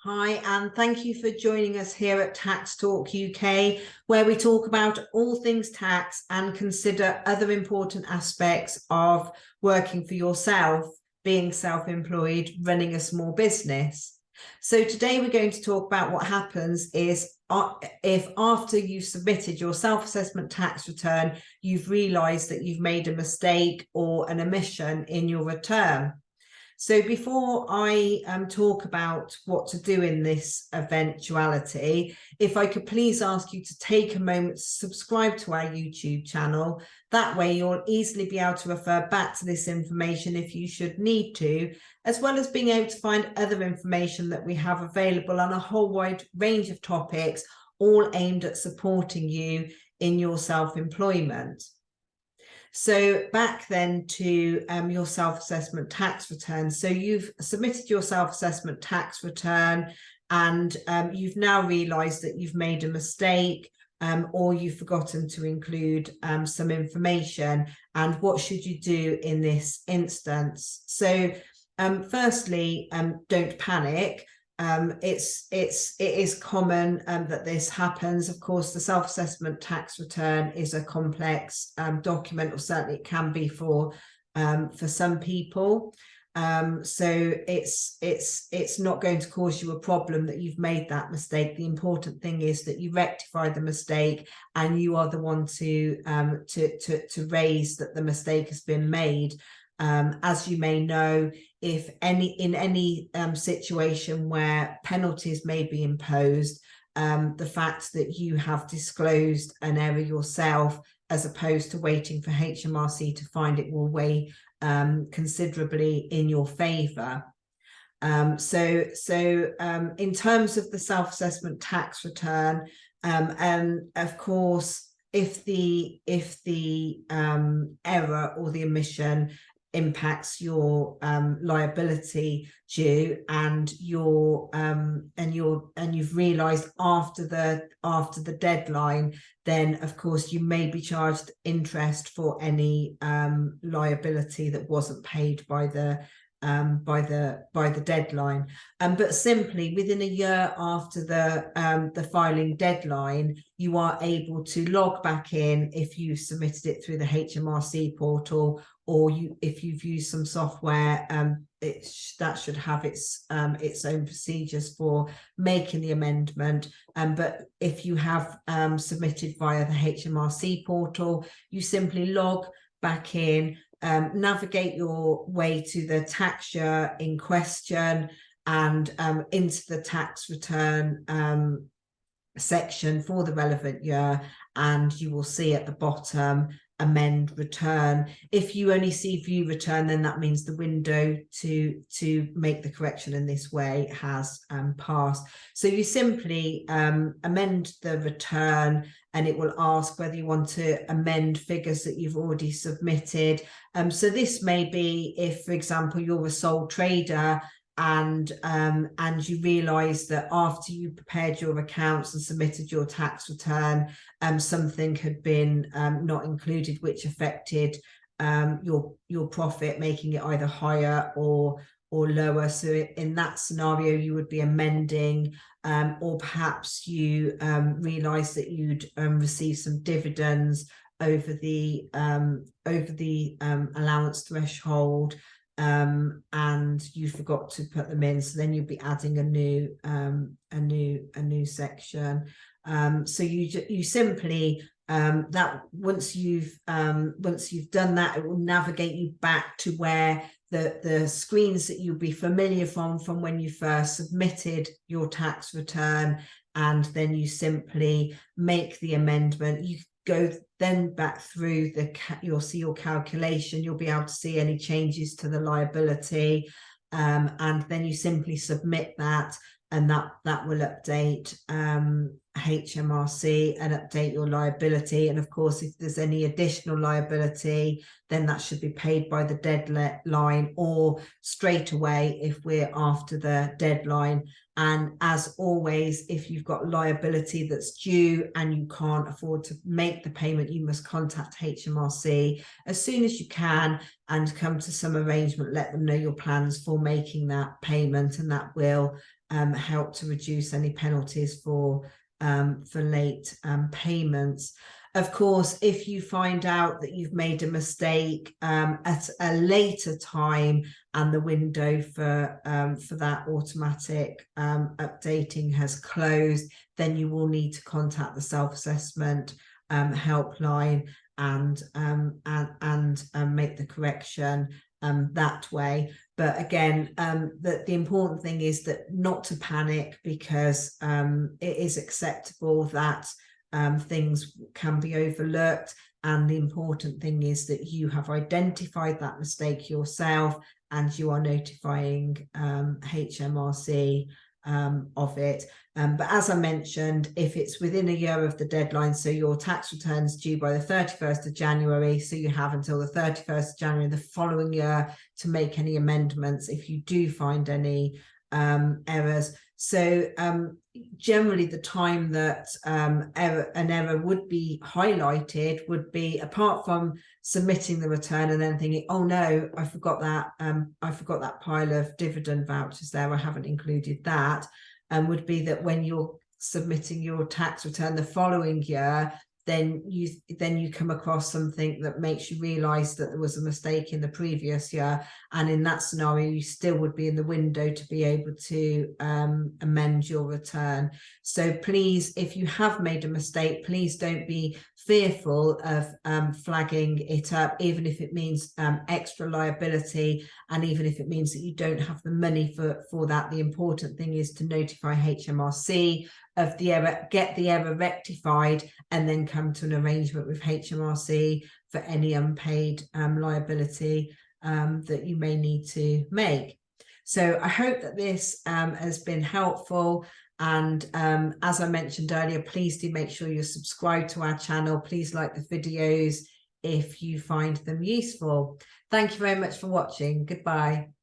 Hi, and thank you for joining us here at Tax Talk UK, where we talk about all things tax and consider other important aspects of working for yourself, being self-employed, running a small business. So today we're going to talk about what happens is if after you've submitted your self-assessment tax return, you've realised that you've made a mistake or an omission in your return. So before I talk about what to do in this eventuality, if I could please ask you to take a moment to subscribe to our YouTube channel. That way you'll easily be able to refer back to this information if you should need to, as well as being able to find other information that we have available on a whole wide range of topics, all aimed at supporting you in your self-employment. So back then to your self-assessment tax return. So you've submitted your self-assessment tax return and you've now realised that you've made a mistake or you've forgotten to include some information. And what should you do in this instance? So firstly, don't panic. It is common that this happens. Of course, the self-assessment tax return is a complex document, or certainly it can be for some people. So it's not going to cause you a problem that you've made that mistake. The important thing is that you rectify the mistake, and you are the one to raise that the mistake has been made. As you may know, if in any situation where penalties may be imposed, the fact that you have disclosed an error yourself, as opposed to waiting for HMRC to find it, will weigh considerably in your favour. So in terms of the self-assessment tax return, and of course, if the error or the omission impacts your liability due, and you've realised after the deadline, then of course you may be charged interest for any liability that wasn't paid by the deadline. But simply within a year after the filing deadline, you are able to log back in if you submitted it through the HMRC portal, or if you've used some software. That should have its own procedures for making the amendment. But if you have submitted via the HMRC portal, you simply log back in, navigate your way to the tax year in question, and into the tax return section for the relevant year, and you will see at the bottom amend return. If you only see view return, then that means the window to make the correction in this way has passed. So you simply amend the return, and it will ask whether you want to amend figures that you've already submitted. So this may be if, for example, you're a sole trader and you realise that after you prepared your accounts and submitted your tax return, something had been not included, which affected your profit, making it either higher or lower. So in that scenario, you would be amending, or perhaps you realise that you'd receive some dividends over the allowance threshold, and you forgot to put them in, so then you'd be adding a new section. So you simply that once you've done that, it will navigate you back to where the screens that you'll be familiar from when you first submitted your tax return, and then you simply make the amendment. You go then back through you'll see your calculation, you'll be able to see any changes to the liability, and then you simply submit that, and that will update HMRC and update your liability. And of course, if there's any additional liability, then that should be paid by the deadline or straight away if we're after the deadline. And as always, if you've got liability that's due and you can't afford to make the payment, you must contact HMRC as soon as you can and come to some arrangement. Let them know your plans for making that payment, and that will help to reduce any penalties for late payments. Of course, if you find out that you've made a mistake at a later time and the window for that automatic updating has closed, then you will need to contact the self-assessment helpline and make the correction that way. But again, the important thing is that not to panic, because it is acceptable that things can be overlooked. And the important thing is that you have identified that mistake yourself and you are notifying HMRC of it. But as I mentioned, if it's within a year of the deadline, so your tax return's due by the 31st of January, so you have until the 31st of January the following year to make any amendments if you do find any errors. So generally the time that an error would be highlighted would be, apart from submitting the return and then thinking, oh no, I forgot that pile of dividend vouchers there, I haven't included that, would be that when you're submitting your tax return the following year, then you come across something that makes you realize that there was a mistake in the previous year, and in that scenario you still would be in the window to be able to amend your return. So please, if you have made a mistake, please don't be fearful of flagging it up, even if it means extra liability, and even if it means that you don't have the money for that. The important thing is to notify HMRC of the error, get the error rectified, and then come to an arrangement with HMRC for any unpaid liability that you may need to make. So I hope that this has been helpful. And as I mentioned earlier, please do make sure you're subscribed to our channel. Please like the videos if you find them useful. Thank you very much for watching. Goodbye.